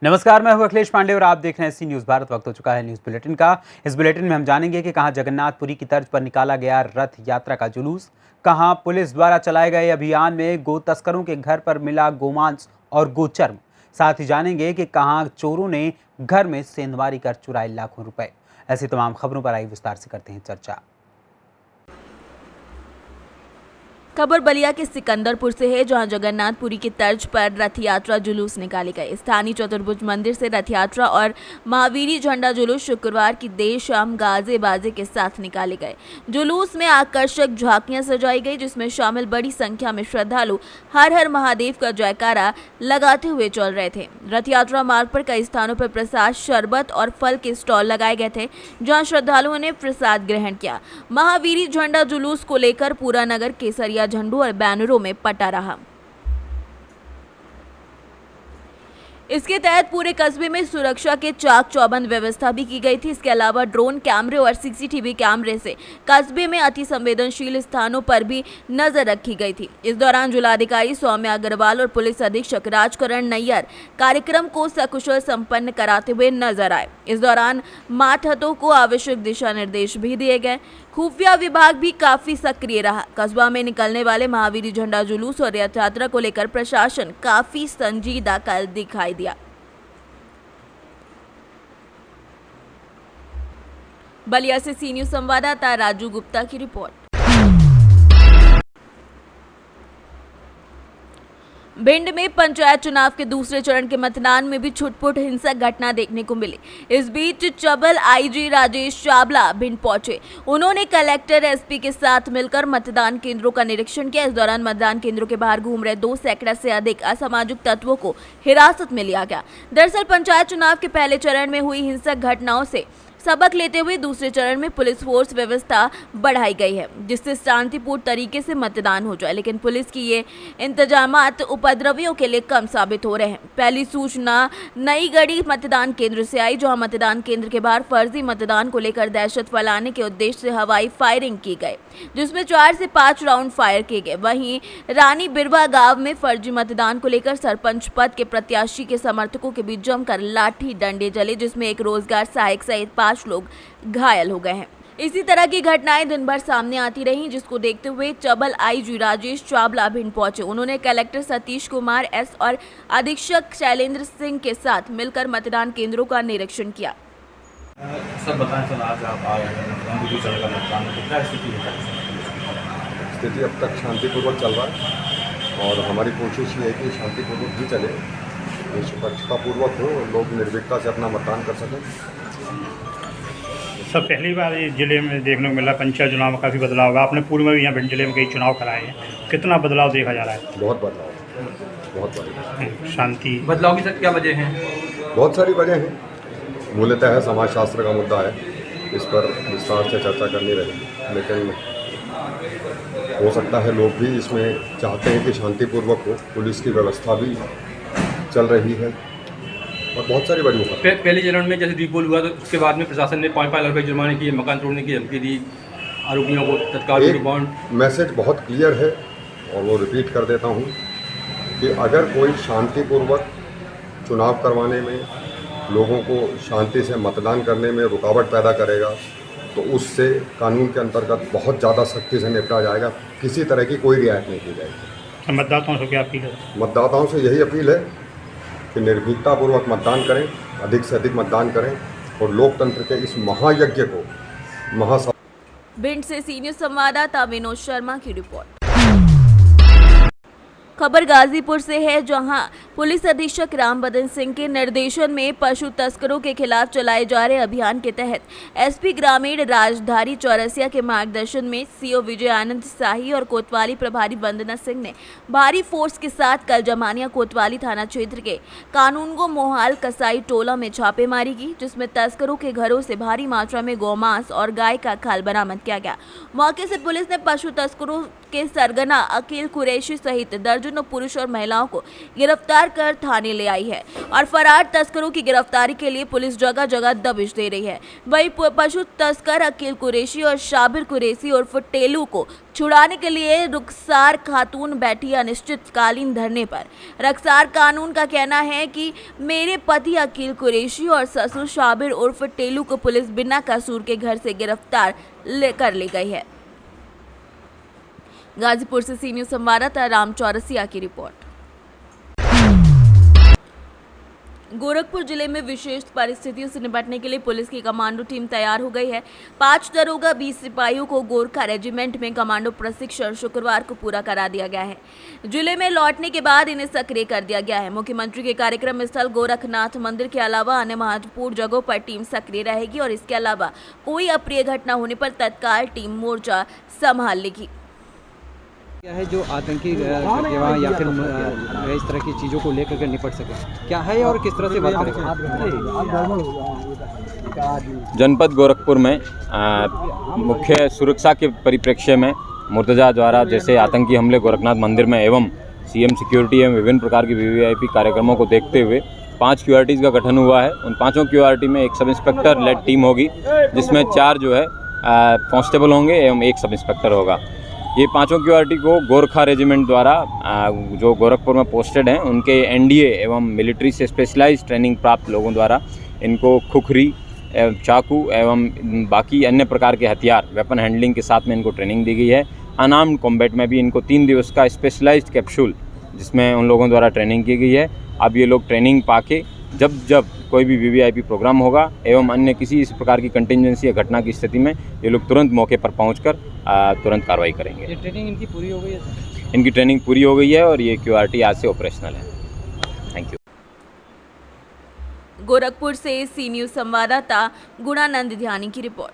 नमस्कार, मैं हूं अखिलेश पांडे और आप देख रहे हैं सी न्यूज़ भारत। वक्त हो चुका है न्यूज़ बुलेटिन का। इस बुलेटिन में हम जानेंगे कि कहां जगन्नाथपुरी की तर्ज पर निकाला गया रथ यात्रा का जुलूस, कहां पुलिस द्वारा चलाए गए अभियान में गो तस्करों के घर पर मिला गोमांस और गोचर्म। साथ ही जानेंगे कि कहां चोरों ने घर में सेंधमारी कर चुराए लाखों रुपए। ऐसी तमाम खबरों पर आई विस्तार से करते हैं चर्चा। खबर बलिया के सिकंदरपुर से है, जहां जगन्नाथपुरी की तर्ज पर रथ यात्रा जुलूस निकाले गए। स्थानीय चतुर्भुज मंदिर से रथ यात्रा और महावीरी झंडा जुलूस शुक्रवार की देर शाम गाजे बाजे के साथ निकाले गए। जुलूस में आकर्षक झांकियां सजाई गई, जिसमें शामिल बड़ी संख्या में श्रद्धालु हर हर महादेव का जयकारा लगाते हुए चल रहे थे। रथ यात्रा मार्ग पर कई स्थानों पर प्रसाद, शरबत और फल के स्टॉल लगाए गए थे, जहाँ श्रद्धालुओं ने प्रसाद ग्रहण किया। महावीरी झंडा जुलूस को लेकर पूरा नगर केसरिया झंडों और बैनरों में पटा रहा। इसके तहत पूरे कस्बे में सुरक्षा के चाक चौबंद व्यवस्था भी की गई थी। इसके अलावा ड्रोन कैमरे और सीसीटीवी कैमरे से कस्बे में अति संवेदनशील स्थानों पर भी नजर रखी गई थी। इस दौरान जिलाधिकारी सौम्या अग्रवाल और पुलिस अधीक्षक राजकरण नैयर कार्यक्रम को सकुशल संपन्न कराते हुए नजर आए। इस दौरान मातहतों को आवश्यक दिशा निर्देश भी दिए गए। खुफिया विभाग भी काफी सक्रिय रहा। कस्बा में निकलने वाले महावीरी झंडा जुलूस और रथ यात्रा को लेकर प्रशासन काफी संजीदा कल दिखाई दिया। बलिया से सी न्यूज़ संवाददाता राजू गुप्ता की रिपोर्ट। भिंड में पंचायत चुनाव के दूसरे चरण के मतदान में भी छुटपुट हिंसक घटना देखने को मिली। इस बीच चबल आईजी राजेश चावला भिंड पहुंचे। उन्होंने कलेक्टर एसपी के साथ मिलकर मतदान केंद्रों का निरीक्षण किया। इस दौरान मतदान केंद्रों के बाहर घूम रहे 2 सैकड़ा से अधिक असामाजिक तत्वों को हिरासत में लिया गया। दरअसल पंचायत चुनाव के पहले चरण में हुई हिंसक घटनाओं से सबक लेते हुए दूसरे चरण में पुलिस फोर्स व्यवस्था बढ़ाई गई है, जिससे शांतिपूर्ण तरीके से मतदान हो जाए। लेकिन पुलिस की ये इंतजामात उपद्रवियों के लिए कम साबित हो रहे हैं। पहली सूचना नई गढ़ी मतदान केंद्र से आई, जहां मतदान केंद्र के बाहर फर्जी मतदान को लेकर दहशत फैलाने के उद्देश्य से हवाई फायरिंग की गई, जिसमें 4 से 5 राउंड फायर किए गए। वहीं रानी बिरवा गांव में फर्जी मतदान को लेकर सरपंच पद के प्रत्याशी के समर्थकों के बीच जमकर लाठी डंडे चले, जिसमें एक रोजगार सहायक सहित 5 लोग घायल हो गए हैं। इसी तरह की घटनाएं दिन भर सामने आती रहीं, जिसको देखते हुए चबल आईजी राजेश चावला भिंड पहुंचे। उन्होंने कलेक्टर सतीश कुमार एस और अधीक्षक शैलेंद्र सिंह के साथ मिलकर मतदान केंद्रों का निरीक्षण किया। सर बताएं सर, आज आप आए हैं दूसरे चरण का मतदान में क्या स्थिति है? स्थिति अब तक शांतिपूर्वक चल रहा है और हमारी कोशिश ये है कि शांतिपूर्वक भी चले, निष्पक्षतापूर्वक हो और लोग निर्भीकता से अपना मतदान कर सकें। सर पहली बार इस जिले में देखने को मिला पंचायत चुनाव में काफ़ी बदलाव होगा। आपने पूर्व में भी यहाँ भिंड जिले में कई चुनाव कराए हैं, कितना बदलाव देखा जा रहा है? बहुत बदलाव, बहुत बदलाव। शांति बदलाव की सर क्या वजह हैं? बहुत सारी वजह हैं। मूलतः है समाजशास्त्र का मुद्दा है, इस पर विस्तार से चर्चा करनी रहेगी, लेकिन हो सकता है लोग भी इसमें चाहते हैं कि शांतिपूर्वक हो। पुलिस की व्यवस्था भी चल रही है और बहुत सारी वजह। पहले चरण में जैसे दीपोल हुआ तो उसके बाद में प्रशासन ने 5-5 लाख रुपये जुर्माने किए, मकान तोड़ने की धमकी दी, आरोपियों को तत्काल बॉन्ड। मैसेज बहुत क्लियर है और वो रिपीट कर देता हूँ कि अगर कोई शांतिपूर्वक चुनाव करवाने में, लोगों को शांति से मतदान करने में रुकावट पैदा करेगा तो उससे कानून के अंतर्गत बहुत ज़्यादा सख्ती से निपटा जाएगा। किसी तरह की कोई रियायत नहीं की जाएगी। मतदाताओं से क्या अपील है? मतदाताओं से यही अपील है कि निर्भीकतापूर्वक मतदान करें, अधिक से अधिक मतदान करें और लोकतंत्र के इस महायज्ञ को भिंड से सी न्यूज़ संवाददाता विनोद शर्मा की रिपोर्ट। खबर गाजीपुर से है, जहां पुलिस अधीक्षक राम बदन सिंह के निर्देशन में पशु तस्करों के खिलाफ चलाए जा रहे अभियान के तहत एसपी ग्रामीण राजधारी चौरसिया के मार्गदर्शन में सीओ विजय आनंद शाही और कोतवाली प्रभारी वंदना सिंह ने भारी फोर्स के साथ कल जमानिया कोतवाली थाना क्षेत्र के कानूनगो मोहाल कसाई टोला में छापेमारी की, जिसमें तस्करों के घरों से भारी मात्रा में गौमांस और गाय का खाल बरामद किया गया। मौके से पुलिस ने पशु तस्करों के सरगना अकील कुरैशी सहित दर्जनों दर्जनों पुरुष और महिलाओं को गिरफ्तार कर थाने ले आई है और फरार तस्करों की गिरफ्तारी के लिए पुलिस जगह जगह दबिश दे रही है। वहीं पशु तस्कर अकील कुरैशी और शाबिर कुरैशी उर्फ टेलू को छुड़ाने के लिए रुखसार खातून बैठी अनिश्चितकालीन धरने पर। रुखसार कानून का कहना है कि मेरे पति अकील कुरैशी और ससुर शाबिर उर्फ टेलू को पुलिस बिना कसूर के घर से गिरफ्तार कर ले गई है। गाजीपुर से सी न्यूज़ संवाददाता राम चौरसिया की रिपोर्ट। गोरखपुर जिले में विशेष परिस्थितियों से निपटने के लिए पुलिस की कमांडो टीम तैयार हो गई है। 5 दरोगा 20 सिपाहियों को गोरखा रेजिमेंट में कमांडो प्रशिक्षण शुक्रवार को पूरा करा दिया गया है। जिले में लौटने के बाद इन्हें सक्रिय कर दिया गया है। मुख्यमंत्री के कार्यक्रम स्थल गोरखनाथ मंदिर के अलावा अन्य महत्वपूर्ण जगहों पर टीम सक्रिय रहेगी और इसके अलावा कोई अप्रिय घटना होने पर तत्काल टीम मोर्चा संभाल लेगी। क्या है जो आतंकी गतिविधियां या फिर इस तरह की चीज़ों को लेकर के निपट सके, क्या है और किस तरह से बात करेंगे? जनपद गोरखपुर में मुख्य सुरक्षा के परिप्रेक्ष्य में मुर्तजा द्वारा जैसे आतंकी हमले गोरखनाथ मंदिर में एवं सीएम सिक्योरिटी एवं विभिन्न प्रकार की वीवीआईपी कार्यक्रमों को देखते हुए 5 क्यूआरटीज़ का गठन हुआ है। उन 5 क्यूआरटी में एक सब इंस्पेक्टर लेड टीम होगी, जिसमें 4 जो है कांस्टेबल होंगे एवं 1 सब इंस्पेक्टर होगा। ये 5 क्यूआरटी को गोरखा रेजिमेंट द्वारा जो गोरखपुर में पोस्टेड हैं उनके एनडीए एवं मिलिट्री से स्पेशलाइज्ड ट्रेनिंग प्राप्त लोगों द्वारा इनको खुखरी एवं चाकू एवं बाकी अन्य प्रकार के हथियार वेपन हैंडलिंग के साथ में इनको ट्रेनिंग दी गई है। अनआर्म्ड कॉम्बैट में भी इनको 3 दिवस का स्पेशलाइज्ड कैप्सूल जिसमें उन लोगों द्वारा ट्रेनिंग की गई है। अब ये लोग ट्रेनिंग पाके जब कोई भी वीवीआईपी प्रोग्राम होगा एवं अन्य किसी इस प्रकार की कंटिजेंसी या घटना की स्थिति में ये लोग तुरंत मौके पर पहुंचकर तुरंत कार्रवाई करेंगे। ये ट्रेनिंग इनकी पूरी हो गई है? इनकी ट्रेनिंग पूरी हो गई है और ये क्यूआरटी आज से ऑपरेशनल है। Thank you. गोरखपुर से सी न्यूज़ संवाददाता गुणानंद ध्यानी की रिपोर्ट।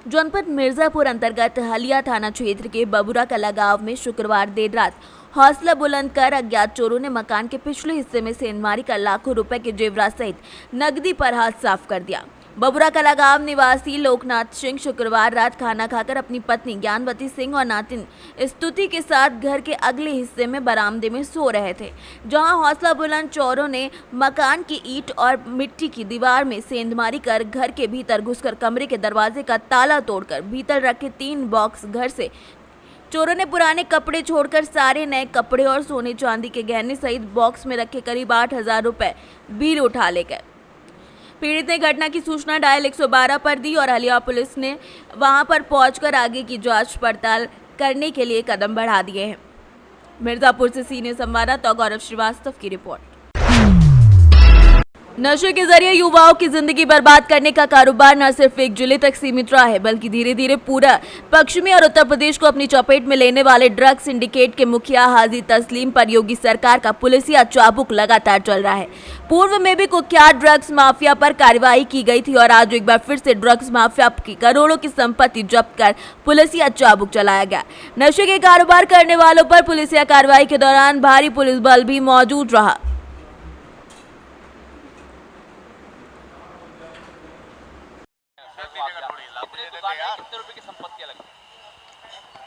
जनपद मिर्जापुर अंतर्गत हलिया थाना क्षेत्र के बबुरा कला गांव में शुक्रवार देर रात हौसला बुलंद कर अज्ञात चोरों ने मकान के पिछले हिस्से में सेंधमारी कर लाखों रुपए के जेवरात सहित नकदी पर हाथ साफ कर दिया। बबुरा कला गांव निवासी लोकनाथ सिंह शुक्रवार रात खाना खाकर अपनी पत्नी ज्ञानवती सिंह और नातिन स्तुति के साथ घर के अगले हिस्से में बरामदे में सो रहे थे, जहां हौसला बुलंद चोरों ने मकान की ईंट और मिट्टी की दीवार में सेंधमारी कर घर के भीतर घुसकर कमरे के दरवाजे का ताला तोड़कर भीतर रखे 3 बॉक्स घर से चोरों ने पुराने कपड़े छोड़कर सारे नए कपड़े और सोने चांदी के गहने सहित बॉक्स में रखे करीब 8,000 रुपए भी उठा ले गए। पीड़ित ने घटना की सूचना डायल 112 पर दी और हलिया पुलिस ने वहां पर पहुंचकर आगे की जांच पड़ताल करने के लिए कदम बढ़ा दिए हैं। मिर्जापुर से सी न्यूज़ संवाददाता गौरव श्रीवास्तव की रिपोर्ट। नशे के जरिए युवाओं की जिंदगी बर्बाद करने का कारोबार न सिर्फ एक जिले तक सीमित रहा है, बल्कि धीरे धीरे पूरा पश्चिमी और उत्तर प्रदेश को अपनी चपेट में लेने वाले ड्रग सिंडिकेट के मुखिया हाजी तस्लीम पर योगी सरकार का पुलिसिया चाबुक लगातार चल रहा है। पूर्व में भी कुख्यात ड्रग्स माफिया पर कार्रवाई की गई थी और आज एक बार फिर से ड्रग्स माफिया की करोड़ों की संपत्ति जब्त कर पुलिसिया चाबुक चलाया गया। नशे के कारोबार करने वालों पर पुलिसिया कार्रवाई के दौरान भारी पुलिस बल भी मौजूद रहा।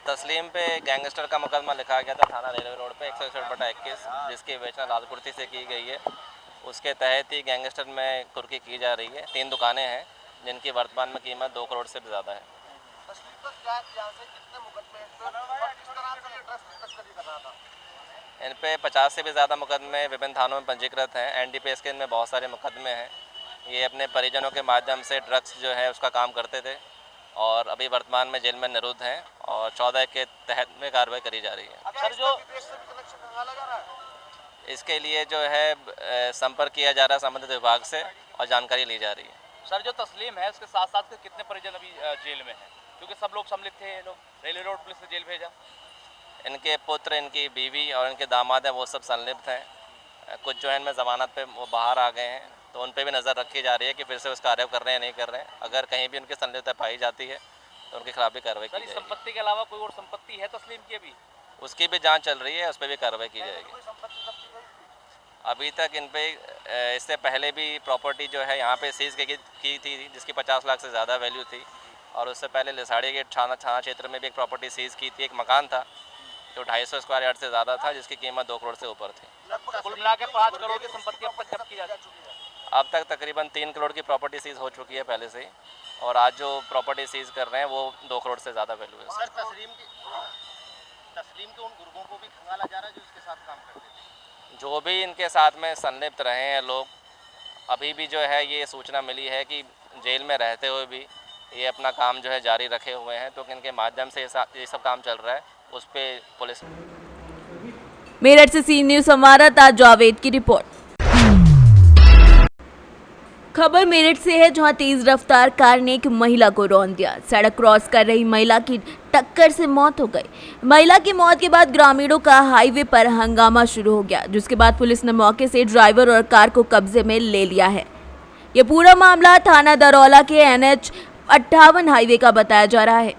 तस्लीम पे गैंगस्टर का मुकदमा लिखा गया था थाना रेलवे रोड पे 161/21, जिसकी विवेचना लालकुर्ती से की गई है। उसके तहत ही गैंगस्टर में कुर्की की जा रही है। 3 दुकानें हैं जिनकी वर्तमान में कीमत 2 करोड़ से भी ज़्यादा है। इन पे 50 से भी ज़्यादा मुकदमे विभिन्न थानों में पंजीकृत हैं। एनडीपीएस के इनमें बहुत सारे मुकदमे हैं। ये अपने परिजनों के माध्यम से ड्रग्स जो है उसका काम करते थे और अभी वर्तमान में जेल में निरुद्ध हैं और 14 के तहत में कार्रवाई करी जा रही है। सर, जो इसके लिए जो है संपर्क किया जा रहा है संबंधित विभाग से और जानकारी ली जा रही है। सर, जो तस्लीम है उसके साथ साथ कितने परिजन अभी जेल में हैं? क्योंकि सब लोग सम्मिलित थे। ये लोग रेलवे रोड पुलिस ने जेल भेजा। इनके पुत्र, इनकी बीवी और इनके दामाद हैं, वो सब संलिप्त हैं। कुछ जो है इनमें ज़मानत पे वो बाहर आ गए हैं, तो उन पे भी नज़र रखी जा रही है कि फिर से उस कार्य कर रहे हैं नहीं कर रहे हैं। अगर कहीं भी उनकी संलिप्तता पाई जाती है तो उनके खिलाफ भी कार्रवाई की जाएगी। संपत्ति के अलावा कोई और संपत्ति है तस्लीम की? अभी उसकी भी जांच चल रही है, उस पर भी कार्रवाई की जाएगी। अभी तक इन पे इससे पहले भी प्रॉपर्टी जो है यहाँ पे सीज की थी, जिसकी 50 लाख से ज़्यादा वैल्यू थी और उससे पहले लिसाड़ी गेट थाना क्षेत्र में भी एक प्रॉपर्टी सीज़ की थी। एक मकान था जो 250 स्क्वायर यार्ड से ज़्यादा था, जिसकी कीमत 2 करोड़ से ऊपर थी। कुल मिला के 5 करोड़ की संपत्ति अब तक जब्त की जा चुकी है। अब तक तकरीबन 3 करोड़ की प्रॉपर्टी सीज़ हो चुकी है पहले से ही, और आज जो प्रॉपर्टी सीज़ कर रहे हैं वो 2 करोड़ से ज़्यादा वैल्यू है। सर तस्लीम के उन गुर्गों को भी खंगाला जा रहा है जो इसके साथ काम करते थे। जो भी इनके साथ में संलिप्त रहे हैं लोग, अभी भी जो है ये सूचना मिली है कि जेल में रहते हुए भी ये अपना काम जो है जारी रखे हुए हैं, तो इनके माध्यम से ये सब काम चल रहा है। उस पर पुलिस। मेरठ से सी न्यूज़ संवाददाता जावेद की रिपोर्ट। खबर मेरठ से है, जहां तेज रफ्तार कार ने एक महिला को रौंद दिया। सड़क क्रॉस कर रही महिला की टक्कर से मौत हो गई। महिला की मौत के बाद ग्रामीणों का हाईवे पर हंगामा शुरू हो गया, जिसके बाद पुलिस ने मौके से ड्राइवर और कार को कब्जे में ले लिया है। ये पूरा मामला थाना दरौला के NH 58 हाईवे का बताया जा रहा है।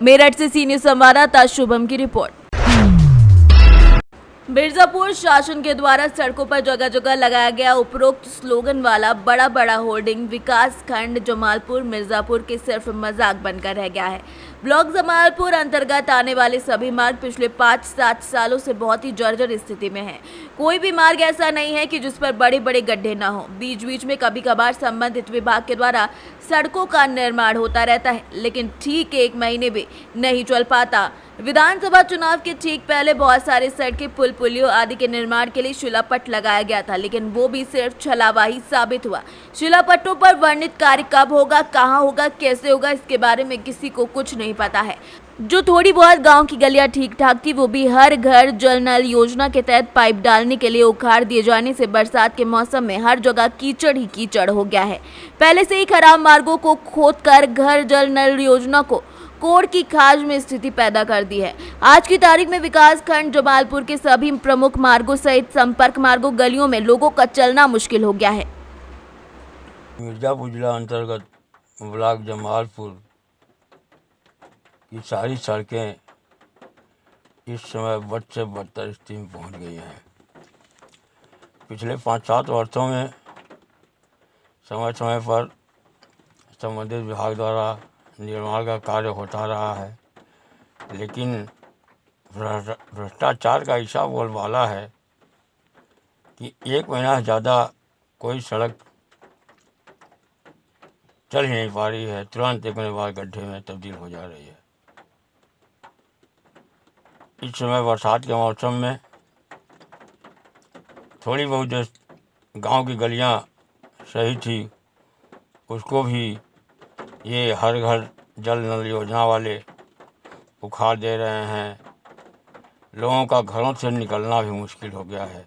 मेरठ से सी न्यूज़ संवाददाता शुभम की रिपोर्ट। मिर्जापुर शासन के द्वारा सड़कों पर जगह जगह लगाया गया उपरोक्त स्लोगन वाला बड़ा होर्डिंग विकास खंड जमालपुर मिर्जापुर के सिर्फ मजाक बनकर रह गया है। ब्लॉक जमालपुर अंतर्गत आने वाले सभी मार्ग पिछले 5-7 सालों से बहुत ही जर्जर स्थिति में है। कोई भी मार्ग ऐसा नहीं है कि जिस पर बड़े बड़े गड्ढे न हो। बीच बीच में कभी कभार संबंधित विभाग के द्वारा सड़कों का निर्माण होता रहता है, लेकिन ठीक 1 महीने भी नहीं चल पाता। विधानसभा चुनाव के ठीक पहले बहुत सारे सड़कें, पुल पुलियों आदि के निर्माण के लिए शिलापट लगाया गया था, लेकिन वो भी सिर्फ छलावा साबित हुआ। शिलापट्टों पर वर्णित कार्य कब होगा, कहां होगा, कैसे होगा, इसके बारे में किसी को कुछ नहीं पता है। जो थोड़ी बहुत गांव की गलियां ठीक ठाक थी, वो भी हर घर जल नल योजना के तहत पाइप डालने के लिए उखाड़ दिए जाने से बरसात के मौसम में हर जगह कीचड़ ही कीचड़ हो गया है। पहले से ही खराब मार्गों को खोदकर घर जल नल योजना को कोड़ की खाज में स्थिति पैदा कर दी है। आज की तारीख में विकास खंड जमालपुर के सभी प्रमुख मार्गों सहित संपर्क मार्गों, गलियों में लोगों का चलना मुश्किल हो गया है। मिर्जापुर जिला अंतर्गत ब्लॉक जमालपुर की सारी सड़कें इस समय बद से बदतर स्थिति में पहुँच गई हैं। पिछले 5-7 वर्षों में समय समय पर संबंधित विभाग द्वारा निर्माण का कार्य होता रहा है, लेकिन भ्रष्टाचार का ऐसा बोलबाला है कि 1 महीना से ज़्यादा कोई सड़क चल ही नहीं पा रही है। तुरंत 1 महीने बाद गड्ढे में तब्दील हो जा रही है। इस समय बरसात के मौसम में थोड़ी बहुत जो गांव की गलियां सही थी, उसको भी ये हर घर जल नल योजना वाले उखाड़ दे रहे हैं। लोगों का घरों से निकलना भी मुश्किल हो गया है।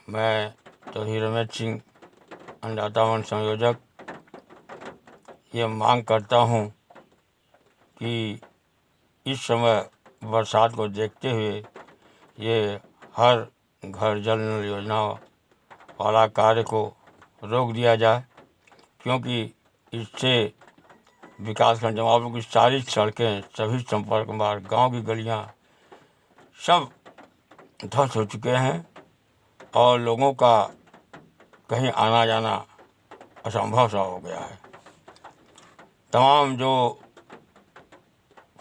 मैं तोहिर रमेश सिंह, अन्नदाता मंच संयोजक, ये मांग करता हूँ कि इस समय बरसात को देखते हुए ये हर घर जल नल योजना वाला कार्य को रोक दिया जाए, क्योंकि इससे विकासखंड जमालपुर की सारी सड़कें, सभी संपर्क मार्ग, गांव की गलियां सब ध्वस्त हो चुके हैं और लोगों का कहीं आना जाना असंभव सा हो गया है। तमाम जो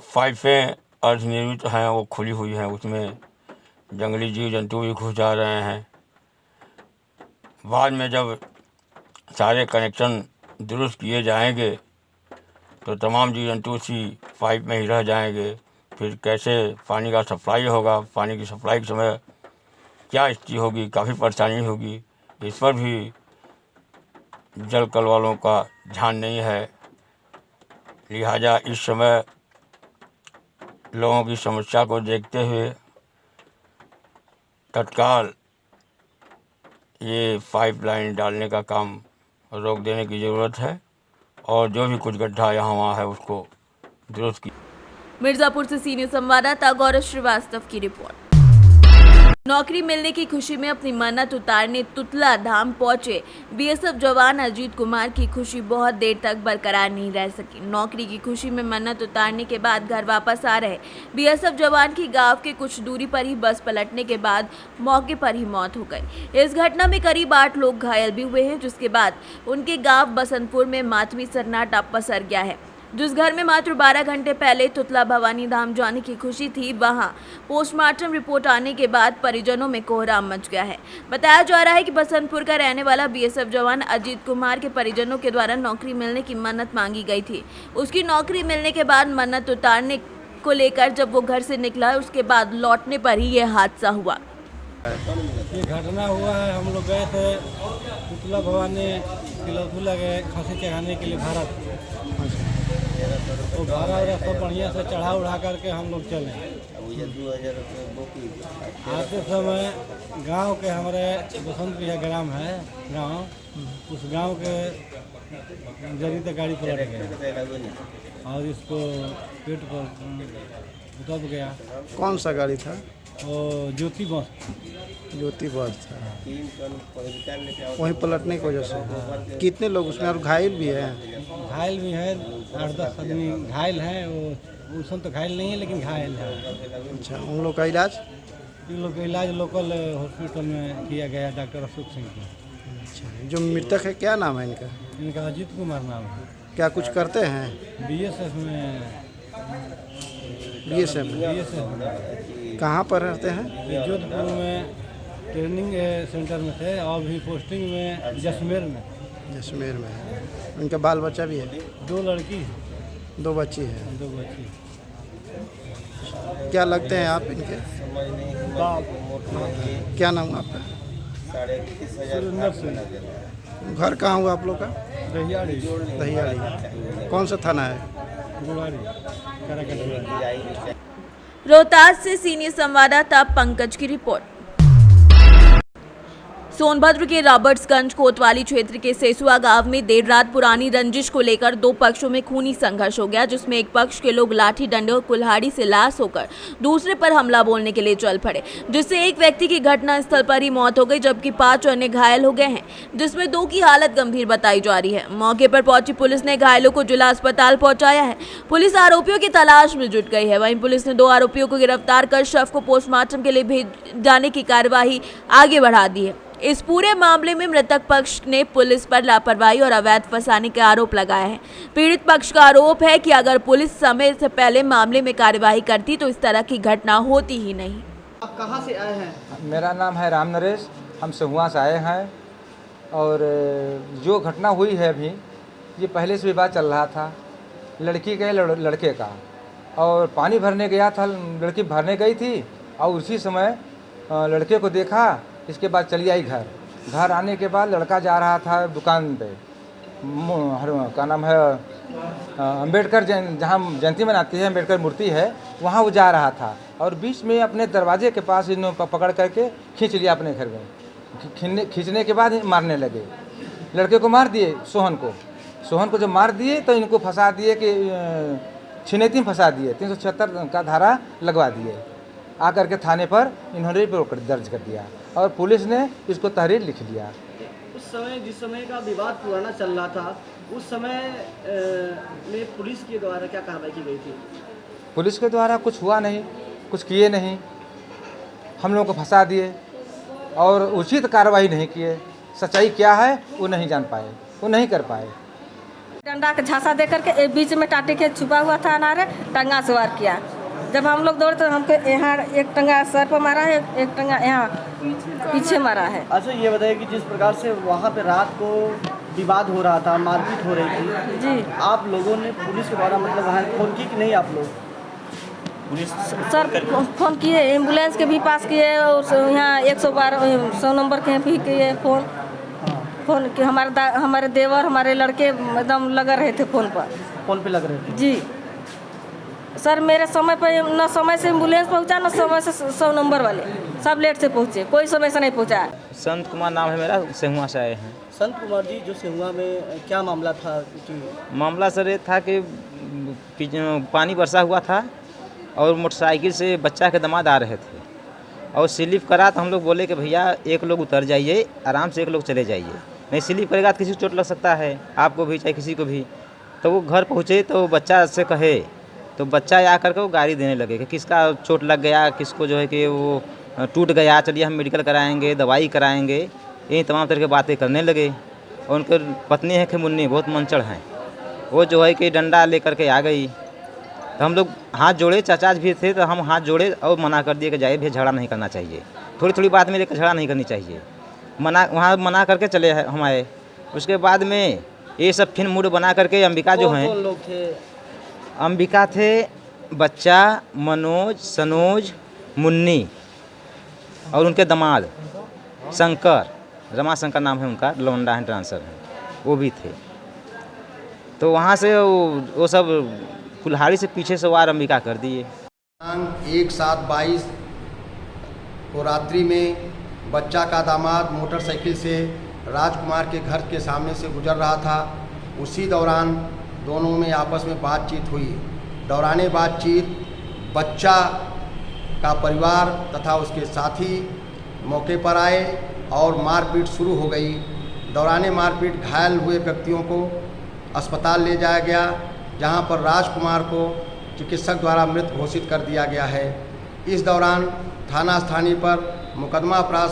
पाइपें अर्धनिर्मित हैं वो खुली हुई हैं, उसमें जंगली जीव जंतु भी घुस जा रहे हैं। बाद में जब सारे कनेक्शन दुरुस्त किए जाएंगे तो तमाम जीव जंतु उसी पाइप में ही रह जाएंगे। फिर कैसे पानी का सप्लाई होगा, पानी की सप्लाई के समय क्या स्थिति होगी, काफ़ी परेशानी होगी। इस पर भी जल कल वालों का ध्यान नहीं है। लिहाजा इस समय लोगों की समस्या को देखते हुए तत्काल ये पाइपलाइन डालने का काम रोक देने की ज़रूरत है और जो भी कुछ गड्ढा यहाँ वहाँ है उसको दुरुस्त की। मिर्जापुर से सी न्यूज़ संवाददाता गौरव श्रीवास्तव की रिपोर्ट। नौकरी मिलने की खुशी में अपनी मन्नत उतारने तुतला धाम पहुंचे बीएसएफ जवान अजीत कुमार की खुशी बहुत देर तक बरकरार नहीं रह सकी। नौकरी की खुशी में मन्नत उतारने के बाद घर वापस आ रहे बीएसएफ जवान की गांव के कुछ दूरी पर ही बस पलटने के बाद मौके पर ही मौत हो गई। इस घटना में करीब 8 लोग घायल भी हुए हैं, जिसके बाद उनके गाँव बसंतपुर में मातमी सन्नाटा पसर गया है। जिस घर में मात्र 12 घंटे पहले तुतला भवानी धाम जाने की खुशी थी, वहां पोस्टमार्टम रिपोर्ट आने के बाद परिजनों में कोहराम मच गया है। बताया जा रहा है कि बसंतपुर का रहने वाला बीएसएफ जवान अजीत कुमार के परिजनों के द्वारा नौकरी मिलने की मन्नत मांगी गई थी। उसकी नौकरी मिलने के बाद मन्नत उतारने को लेकर जब वो घर से निकला, उसके बाद लौटने पर ही ये हादसा हुआ। ये घटना हुआ है, हम लोग गए थे तुतला भवानी किलौथुला गए खांसी चढ़ाने के लिए भारत, तो भाड़ा वाड़ा सब बढ़िया से चढ़ा उड़ा करके हम लोग चले। आते समय गांव के हमारे बसंत बिहार ग्राम है गांव, उस गांव के जरी तक गाड़ी पलट गया और इसको पेट पर दब गया। कौन सा गाड़ी था? वो ज्योति बस था। वहीं पलटने की वजह से कितने लोग उसमें और घायल भी हैं? घायल भी है, 8-10 आदमी घायल हैं। वो उसमें तो घायल नहीं है लेकिन घायल है। अच्छा, उन लोग का इलाज? इन लोग का इलाज लोकल हॉस्पिटल में किया गया, डॉक्टर अशोक सिंह की। अच्छा, जो मृतक है क्या नाम है इनका? इनका अजीत कुमार नाम है। क्या कुछ करते हैं? बीएसएफ में। कहाँ पर रहते हैं? जोधपुर में ट्रेनिंग सेंटर में थे और भी पोस्टिंग में जसमेर में है। उनका बाल बच्चा भी है? 2 लड़की, 2 बच्ची है। 2 बच्ची। क्या लगते हैं आप इनके? क्या नाम है आपका? सुरेंद्र सिंह। घर कहाँ हुआ आप लोग का? दहियाड़ी। कौन सा थाना है? रोहतास से सीनियर संवाददाता पंकज की रिपोर्ट। सोनभद्र के रॉबर्ट्सगंज कोतवाली क्षेत्र के सेसुआ गांव में देर रात पुरानी रंजिश को लेकर 2 पक्षों में खूनी संघर्ष हो गया, जिसमें एक पक्ष के लोग लाठी डंडे और कुल्हाड़ी से लाश होकर दूसरे पर हमला बोलने के लिए चल पड़े, जिससे एक व्यक्ति की घटनास्थल पर ही मौत हो गई, जबकि 5 अन्य घायल हो गए हैं, जिसमें 2 की हालत गंभीर बताई जा रही है। मौके पर पहुंची पुलिस ने घायलों को जिला अस्पताल पहुंचाया है। पुलिस आरोपियों की तलाश में जुट गई है। वहीं पुलिस ने 2 आरोपियों को गिरफ्तार कर शव को पोस्टमार्टम के लिए भेज जाने की कार्यवाही आगे बढ़ा दी है। इस पूरे मामले में मृतक पक्ष ने पुलिस पर लापरवाही और अवैध फंसाने के आरोप लगाए हैं। पीड़ित पक्ष का आरोप है कि अगर पुलिस समय से पहले मामले में कार्यवाही करती तो इस तरह की घटना होती ही नहीं। आप कहां से आए हैं? मेरा नाम है राम नरेश, हम सहुआ से आए हैं। और जो घटना हुई है अभी, ये पहले से विवाद चल रहा था लड़की के लड़के का, और पानी भरने गया था, लड़की भरने गई थी और उसी समय लड़के को देखा। इसके बाद चली आई घर आने के बाद लड़का जा रहा था दुकान पे, क्या नाम है, अंबेडकर जहाँ जयंती मनाती है, अंबेडकर मूर्ति है, वहाँ वो जा रहा था और बीच में अपने दरवाजे के पास इन्होंने पकड़ करके खींच लिया अपने घर में। खींचने के बाद मारने लगे, लड़के को मार दिए, सोहन को जब मार दिए तो इनको फंसा दिए कि छिनैती में फंसा दिए, 376 का धारा लगवा दिए। आकर के थाने पर इन्होंने रिपोर्ट दर्ज कर दिया और पुलिस ने इसको तहरीर लिख लिया। उस समय जिस समय का विवाद पुराना चल रहा था, उस समय में पुलिस के द्वारा क्या कार्रवाई की गई थी? पुलिस के द्वारा कुछ हुआ नहीं, कुछ किए नहीं, हम लोगों को फंसा दिए और उचित कार्रवाई नहीं किए। सच्चाई क्या है वो नहीं जान पाए, वो नहीं कर पाए। डंडा का झांसा दे करके बीच में टाटे के छुपा हुआ था अनारे, टंगा से वार किया। जब हम लोग दौड़े तो हमको यहाँ एक टंगा सर पर मारा है, एक टंगा यहाँ पीछे मारा है। अच्छा, ये बताइए कि जिस प्रकार से वहाँ पे रात को विवाद हो रहा था, मारपीट हो रही थी जी, आप लोगों ने पुलिस के द्वारा मतलब वहाँ फोन की कि नहीं? आप लोग पुलिस सर फोन किए, एम्बुलेंस के भी पास किए और यहाँ 112 100 नंबर के भी किए फोन कि हमारे देवर, हमारे लड़के एकदम लगा रहे थे फोन पे लग रहे थे जी। सर मेरे समय पर न समय से एम्बुलेंस पहुंचा, न समय से 100 नंबर वाले, सब लेट से पहुंचे, कोई समय से नहीं पहुंचा। संत कुमार नाम है मेरा, सेहुआ से आए हैं। संत कुमार जी, जो सेहुआ में क्या मामला था? मामला सर ये था कि पानी बरसा हुआ था और मोटरसाइकिल से बच्चा के दामाद आ रहे थे और स्लिप करा तो हम लोग बोले कि भैया एक लोग उतर जाइए, आराम से एक लोग चले जाइए, नहीं स्लिप करेगा तो किसी को चोट लग सकता है, आपको भी चाहे किसी को भी। तो वो घर पहुँचे तो बच्चा से कहे तो बच्चा आ करके वो गाड़ी देने लगे कि किसका चोट लग गया, किसको जो है कि वो टूट गया, चलिए हम मेडिकल कराएंगे, दवाई कराएंगे, यही तमाम तरह की बातें करने लगे। और उनके पत्नी है कि मुन्नी बहुत मनचड़ हैं, वो जो है कि डंडा लेकर के आ गई। तो हम लोग हाथ जोड़े, चाचा भी थे तो हम हाथ जोड़े और मना कर दिए कि जाइए भैया झगड़ा नहीं करना चाहिए, थोड़ी थोड़ी बात में लेकर झगड़ा नहीं करनी चाहिए, वहाँ मना करके चले हम आए। उसके बाद में ये सब फिर मूड बना करके अंबिका जो हैं, लोग थे? अंबिका थे, बच्चा, मनोज, सनोज, मुन्नी और उनके दामाद शंकर, रमाशंकर नाम है उनका, लौंडा है, ट्रांसफर है, वो भी थे। तो वहाँ से वो सब कुल्हाड़ी से पीछे से वार अंबिका कर दिए। 1/7/22 को रात्रि में बच्चा का दामाद मोटरसाइकिल से राजकुमार के घर के सामने से गुजर रहा था। उसी दौरान दोनों में आपस में बातचीत हुई। दौराने बातचीत बच्चा का परिवार तथा उसके साथी मौके पर आए और मारपीट शुरू हो गई। दौराने मारपीट घायल हुए व्यक्तियों को अस्पताल ले जाया गया, जहां पर राजकुमार को चिकित्सक द्वारा मृत घोषित कर दिया गया है। इस दौरान थाना स्थानीय पर मुकदमा अपराध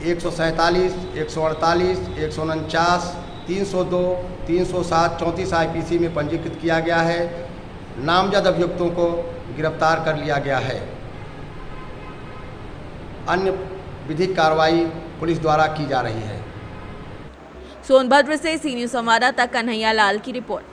147, 148, 149, 302, 307, 34 IPC में पंजीकृत किया गया है। नामजद अभियुक्तों को गिरफ्तार कर लिया गया है। अन्य विधिक कार्रवाई पुलिस द्वारा की जा रही है। सोनभद्र से सी न्यूज़ संवाददाता कन्हैया लाल की रिपोर्ट।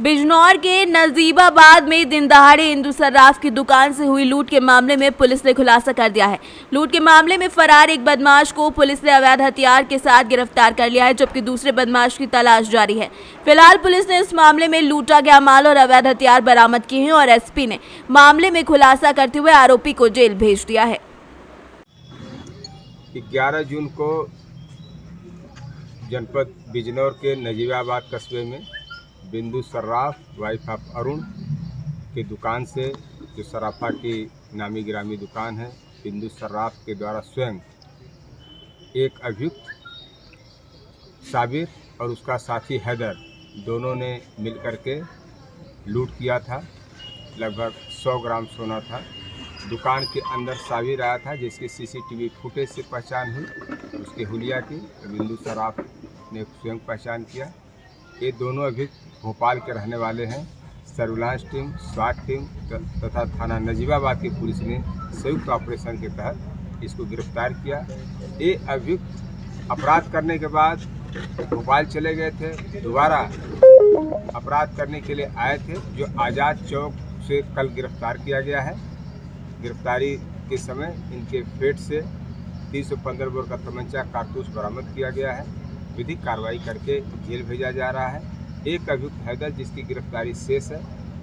बिजनौर के नजीबाबाद में दिन दहाड़े हिंदू सर्राफ की दुकान से हुई लूट के मामले में पुलिस ने खुलासा कर दिया है। लूट के मामले में फरार एक बदमाश को पुलिस ने अवैध हथियार के साथ गिरफ्तार कर लिया है, जबकि दूसरे बदमाश की तलाश जारी है। फिलहाल पुलिस ने इस मामले में लूटा गया माल और अवैध हथियार बरामद किए हैं और एसपी ने मामले में खुलासा करते हुए आरोपी को जेल भेज दिया है। 11 जून को जनपद बिजनौर के नजीबाबाद कस्बे में बिंदु सर्राफ वाइफ ऑफ अरुण की दुकान से, जो सराफा की नामी गिरामी दुकान है, बिंदु सर्राफ के द्वारा स्वयं एक अभियुक्त साबिर और उसका साथी हैदर दोनों ने मिलकर के लूट किया था। लगभग 100 ग्राम सोना था। दुकान के अंदर साबिर आया था, जिसकी CCTV फुटेज से पहचान हुई उसके हुलिया की। बिंदु सर्राफ ने स्वयं पहचान किया। ये दोनों अभियुक्त भोपाल के रहने वाले हैं। सर्विलांस टीम, स्वाट टीम तथा थाना नजीबाबाद की पुलिस ने संयुक्त ऑपरेशन के तहत इसको गिरफ्तार किया। ये अभियुक्त अपराध करने के बाद भोपाल चले गए थे, दोबारा अपराध करने के लिए आए थे, जो आज़ाद चौक से कल गिरफ्तार किया गया है। गिरफ्तारी के समय इनके पेट से 315 बोर का तमंचा कारतूस बरामद किया गया है। विधिक कार्रवाई करके जेल भेजा जा रहा है। एक अभियुक्त हैदर, जिसकी गिरफ्तारी शेष है,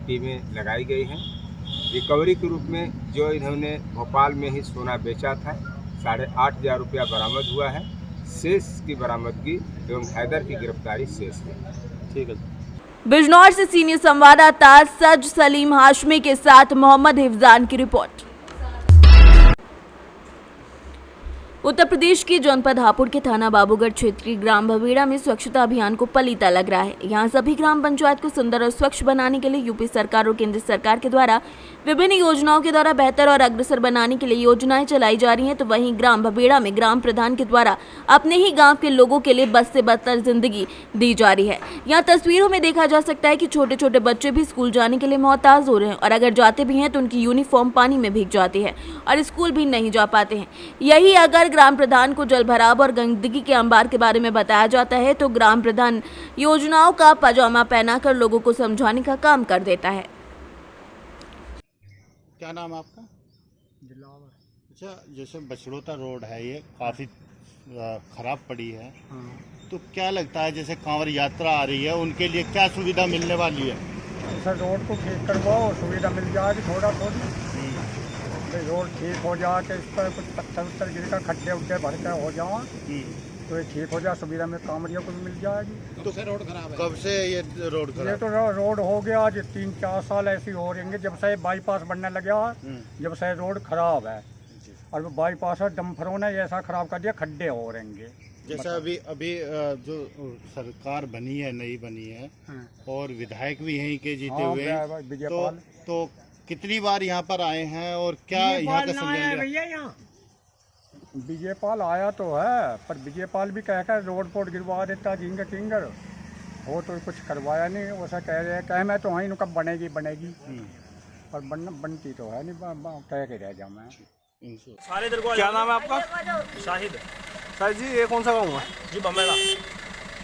टीमें लगाई गई हैं। रिकवरी के रूप में जो इन्होंने भोपाल में ही सोना बेचा था, 8,500 रुपया बरामद हुआ है। शेष की बरामदगी एवं हैदर की गिरफ्तारी शेष है। ठीक है। बिजनौर से सी न्यूज़ संवाददाता सज सलीम हाशमी के साथ मोहम्मद हिफजान की रिपोर्ट। उत्तर प्रदेश की जनपद हापुड़ के थाना बाबूगढ़ क्षेत्रीय ग्राम भवेड़ा में स्वच्छता अभियान को पलीता लग रहा है। यहाँ सभी ग्राम पंचायत को सुंदर और स्वच्छ बनाने के लिए यूपी सरकार और केंद्र सरकार के द्वारा विभिन्न योजनाओं के द्वारा बेहतर और अग्रसर बनाने के लिए योजनाएं चलाई जा रही हैं। तो वहीं ग्राम भवेड़ा में ग्राम प्रधान के द्वारा अपने ही गाँव के लोगों के लिए बद से बदतर जिंदगी दी जा रही है। यहाँ तस्वीरों में देखा जा सकता है कि छोटे छोटे बच्चे भी स्कूल जाने के लिए मोहताज हो रहे हैं और अगर जाते भी हैं तो उनकी यूनिफॉर्म पानी में भीग जाती है और स्कूल भी नहीं जा पाते हैं। यही अगर ग्राम प्रधान को जल भराव और गंदगी के अंबार के बारे में बताया जाता है तो ग्राम प्रधान योजनाओं का पजामा पहनाकर लोगों को समझाने का काम कर देता है। क्या नाम है आपका? दिलावर। अच्छा, जैसे बछड़ोता रोड है, ये काफ़ी खराब पड़ी है, तो क्या लगता है जैसे कांवड़ यात्रा आ रही है उनके लिए क्या सुविधा मिलने वाली है? सर रोड को ठीक करवाओ, सुविधा मिल जाएगी थोड़ा थोड़ी। रोड ठीक हो जाए कि इस पर कुछ पत्थर उत्तर गिर कर खड्डे उड्डे भर के हो जाओ तो ये ठीक हो जाए, सुविधा में कामड़ियों को भी मिल जाएगी। तो रोड खराब है, कब से ये रोड खराब? ये तो रोड हो गया आज 3-4 साल ऐसी हो रहेंगे, जब से बाईपास बनने लगा जब से रोड खराब है। और वो बाईपास डम्फरों ने ऐसा खराब कर दिया, खड्डे हो रहेंगे। जैसे अभी जो सरकार बनी है, नई बनी है, और विधायक भी यहीं के जीते हुए हैं, तो कितनी बार यहाँ पर आए हैं और क्या यहाँ का संज्ञान? विजयपाल आया तो है, पर विजयपाल भी कहकर रोड पोड गिरवा देता झिंगर हो, तो कुछ करवाया नहीं। वैसा कह रहे हैं, कह मैं तो वहीं कब बनेगी पर बनती तो है नहीं, कह के रह जाऊँ मैं। सारे इधर को। क्या नाम है आपका? शाहिद। शाहिद जी, ये कौन सा गाँव है? जी बमेड़ा।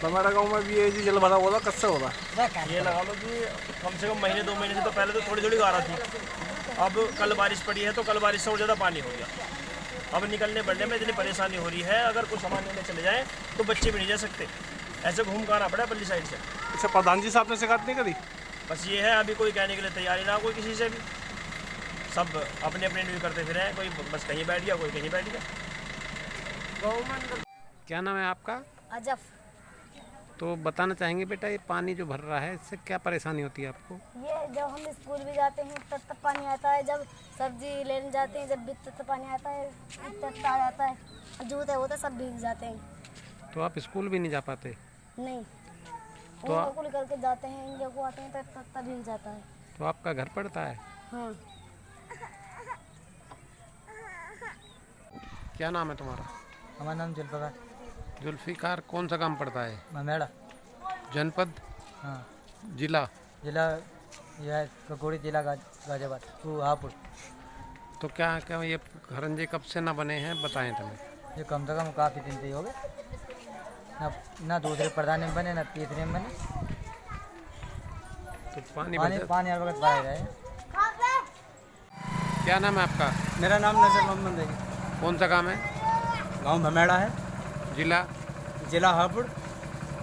बमेड़ा गाँव में भी ये जी जल भरा हुआ था, कब से हो रहा है? ये लगा लो कि कम से कम महीने 2 महीने से, तो पहले तो थोड़ी थोड़ी गारा थी, अब कल बारिश पड़ी है तो कल बारिश से और ज़्यादा पानी हो गया। अब निकलने बढ़ने में इतनी परेशानी हो रही है, अगर कुछ सामान लेने चले जाएँ तो बच्चे भी नहीं जा सकते, ऐसे घूम कर आना पड़ा पल्ली साइड से। अच्छा, प्रधान जी साहब ने शिकायत नहीं करी? बस ये है, अभी कोई कहने के लिए तैयारी ना कोई किसी से भी, सब अपने अपने न्यू करते फिर हैं, कोई बस कहीं बैठ गया, कोई कहीं बैठ गया। क्या नाम है आपका? अजफ। तो बताना चाहेंगे बेटा, ये पानी जो भर रहा है इससे क्या परेशानी होती है आपको? ये जब हम स्कूल भी जाते हैं तब पानी आता है, जब सब्जी लेने जाते हैं जब भी तब पानी आता है, तब आ जाता है, जूते होते सब भीग जाते हैं। तो आप स्कूल भी नहीं जा पाते? नहीं, तो स्कूल करके जाते हैं, इंडिया को आते हैं तब भीग जाता है। तो आपका घर पड़ता है? हाँ। क्या नाम है तुम्हारा? हमारा नाम जुल्फ़िकार। जुल्फ़िकार, कौन सा काम पड़ता है? बमेड़ा। जनपद? हाँ। जिला? जिला यह ककोड़ी, जिला गाजियाबाद, हापुड़। तो क्या ये खरंजे कब से ना बने हैं, बताएं तुम्हें? ये कम से कम काफ़ी दिन से ही हो गए, ना दूसरे प्रधान में बने ना तीसरे में बने। तो पानी हर वक्त भरा जाए। क्या नाम है आपका? मेरा नाम नज़र मोहम्मद है। कौन सा काम है? गांव भमेड़ा है। जिला हापुड़।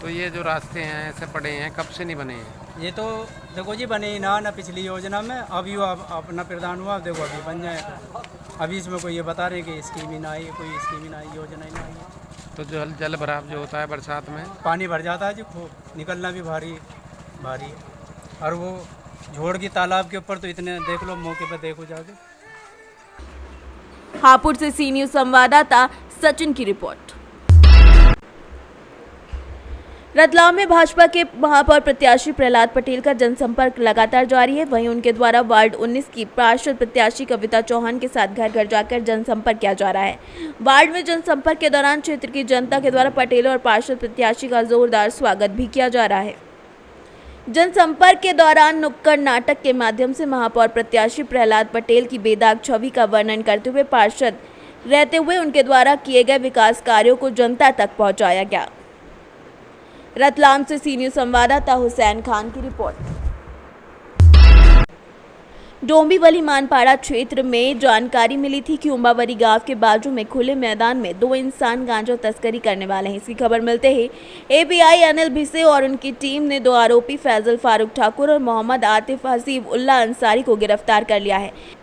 तो ये जो रास्ते हैं ऐसे पड़े हैं, कब से नहीं बने हैं? ये तो देखो जी, बने ही ना पिछली योजना में, अभी वो अपना प्रधान हुआ, देखो अभी बन जाएगा। अभी इसमें कोई ये बता रहे कि स्कीम ही ना आई, कोई स्कीम ही ना आई, योजना ही ना आई। तो जल भराव जो होता है बरसात में, पानी भर जाता है जी खूब, निकलना भी भारी है। और वो झोड़ की तालाब के ऊपर तो इतने देख लो, मौके पर देखो जाके। हापुड़ से सी न्यूज़ संवाददाता सचिन की रिपोर्ट। रतलाम में भाजपा के महापौर प्रत्याशी प्रहलाद पटेल का जनसंपर्क लगातार जारी है। वहीं उनके द्वारा वार्ड 19 की पार्षद प्रत्याशी कविता चौहान के साथ घर घर जाकर जनसंपर्क किया जा रहा है। वार्ड में जनसंपर्क के दौरान क्षेत्र की जनता के द्वारा पटेल और पार्षद प्रत्याशी का जोरदार स्वागत भी किया जा रहा है। जनसंपर्क के दौरान नुक्कड़ नाटक के माध्यम से महापौर प्रत्याशी प्रहलाद पटेल की बेदाग छवि का वर्णन करते हुए पार्षद रहते हुए उनके द्वारा किए गए विकास कार्यों को जनता तक पहुंचाया गया। रतलाम से सी न्यूज़ संवाददाता हुसैन खान की रिपोर्ट। डोंबिवली मानपाड़ा क्षेत्र में जानकारी मिली थी कि उम्बावरी गांव के बाजू में खुले मैदान में 2 इंसान गांजा तस्करी करने वाले हैं। इसकी खबर मिलते ही एपीआई अनिल भिसे और उनकी टीम ने 2 आरोपी फैजल फारूक ठाकुर और मोहम्मद आतिफ हसीब उल्ला अंसारी को गिरफ्तार कर लिया है।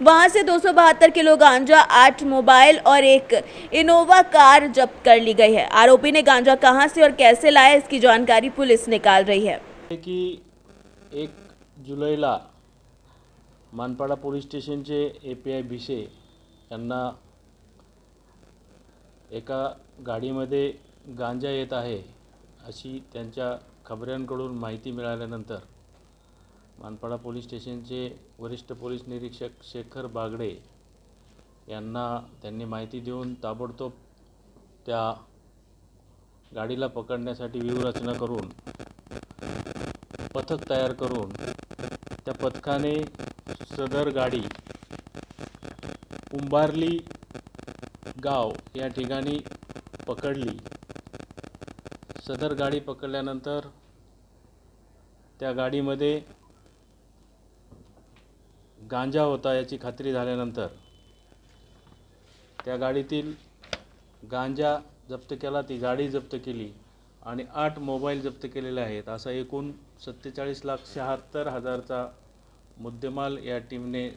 वहां से 272 किलो गांजा, 8 मोबाइल और एक इनोवा कार जब्त कर ली गई है। आरोपी ने गांजा कहां से और कैसे लाया, इसकी जानकारी पुलिस निकाल रही है। की 1 जुलैला मानपाडा पोलीस स्टेशनचे एपीआय भिसे यांना एका गाडीमध्ये गांजा येत आहे अशी त्यांच्या खबऱ्यांकडून माहिती मिळाल्यानंतर मानपाडा पोलीस स्टेशनचे वरिष्ठ पोलीस निरीक्षक शेखर बागडे यांना त्यांनी माहिती देऊन ताबडतोब त्या गाडीला पकडण्यासाठी व्यूहरचना करून पथक तयार करून त्या पथकाने सदर गाडी उंबारली गाव या ठिकाणी पकडली। सदर गाडी पकडल्यानंतर त्या गाडीमध्ये गांजा होता याची खात्री झाल्यानंतर त्या गाडीतील गांजा जप्त केला, ती गाडी जप्त केली आणि 8 मोबाईल जप्त केलेले आहेत। असा एकूण 47,76,000चा मुद्देमाल या टीमने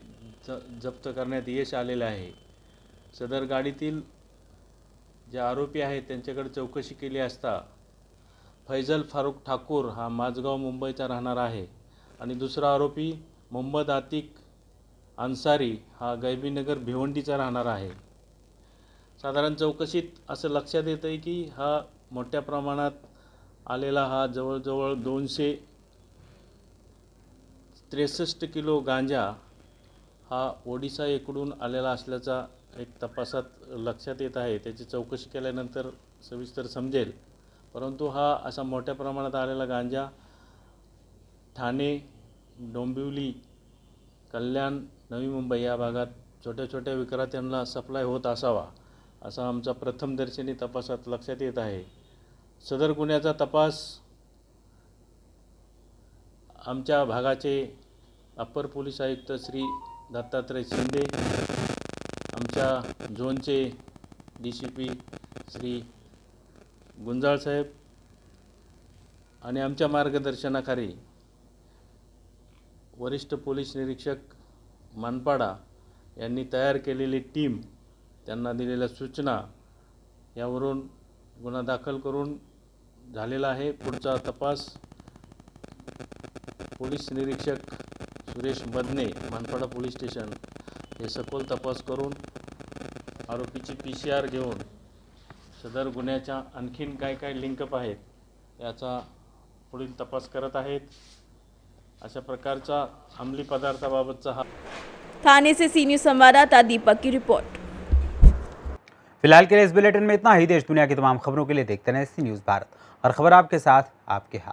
जप्त करण्यात यश आलेले आहे। सदर गाडीतील जे आरोपी आहेत त्यांच्याकडे चौकशी केली असता फैजल फारूक ठाकूर हा माझगाव मुंबईचा राहणार आहे आणि दुसरा आरोपी मोहम्मद आतिक अन्सारी हा गैबीनगर भिवंडीचा राहणार आहे. साधारण चौकशीत असं लक्षात येतं आहे की हा मोठ्या प्रमाणात आलेला हा जवळजवळ 263 किलो गांजा हा ओडिशा इकडून आलेला असल्याचा एक तपासात लक्षात येत आहे. त्याची चौकशी केल्यानंतर सविस्तर समजेल. परंतु हा असा मोठ्या प्रमाणात आलेला गांजा ठाणे, डोंबिवली, कल्याण, नवी मुंबई या भागात छोट्या छोट्या विक्रेत्यांना सप्लाय होत असावा असा आमचा प्रथमदर्शनी तपासात लक्षात येत आहे. सदर गुन्ह्याचा तपास आमच्या भागाचे अप्पर पोलीस आयुक्त श्री दत्तात्रय शिंदे, आमच्या झोनचे DCP श्री गुंजाळ साहेब आणि आमच्या मार्गदर्शनाखाली वरिष्ठ पोलीस निरीक्षक मानपाडा यांनी तयार केलेली टीम, त्यांना दिलेल्या सूचना यावरून गुन्हा दाखल करून झालेला आहे. पुढचा तपास पोलीस निरीक्षक सुरेश बदने, मानपाडा पोलीस स्टेशन हे सखोल तपास करून आरोपीची PCR घेऊन सदर गुन्ह्याच्या आणखीन काय काय लिंकअप आहेत याचा पुढील तपास करत आहेत. अशा प्रकारचा अंमली पदार्थाबाबतचा हा. थाने से सी न्यूज संवाददाता दीपक की रिपोर्ट. फिलहाल के लिए इस बुलेटिन में इतना ही. देश दुनिया की तमाम खबरों के लिए देखते रहें सी न्यूज़ भारत, और खबर आपके साथ आपके हाथ.